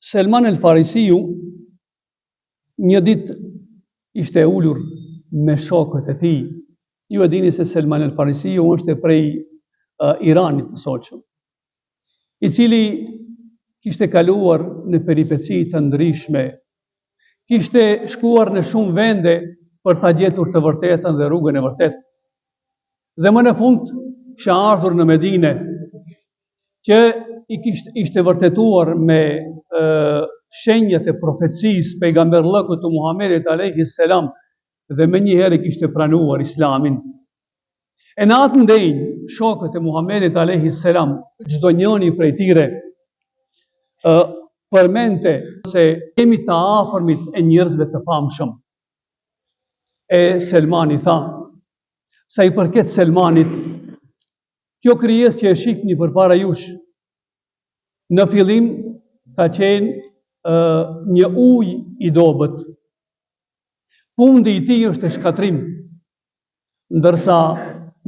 Selman el Farisiu një ditë ishte ulur me shokët e tij. Ju e dini se Selman el Farisiu është prej Iranit të soqëm, i cili kishte kaluar në peripeci të ndryshme, kishte shkuar në shumë vende për ta gjetur të vërtetën dhe rrugën e vërtetë. Dhe më në fund kisha ardhur në Medine, që ishte vërtetuar me shenjat e profecisë pejgamberllëkut të Muhamedit alayhi salam, dhe më njëherë kishte pranuar Islamin. E në atë ndenjë, shokët e Muhamedit alayhi salam, çdo njëri prej tyre përmente se jemi të afërmit e njerëzve të famshëm. E Selmani tha, sa i përket Selmanit, kjo krijesë që e shihni përpara jush, në fillim ka qenë një ujë i dobët. Fundi i tij është shkatrim, ndërsa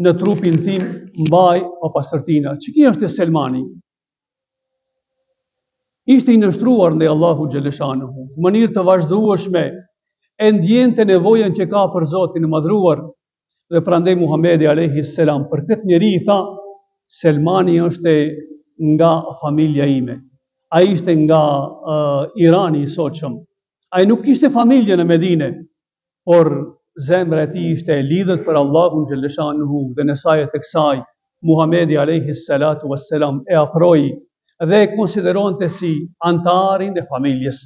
në trupin tim mbaj papastërtina. Ç'ki është Selmani? Ishte i nështruar ndaj Allahu xhaleshanuhu, në mënyrë të vazhdueshme, e ndjente nevojën që ka për Zotin e madhruar, dhe prandaj Muhamedi alayhi salam për këtë njeri i tha, Selmani është nga familja ime. Ai ishte nga Irani i soqëm. Ai nuk kishte familje në Medine, por zemra e tij ishte e lidhur për Allahun xhaleshanuhu, dhe në sajët e kësaj Muhamedi alayhi salatu wassalam e afroi dhe e konsideronte si antarin e familjes.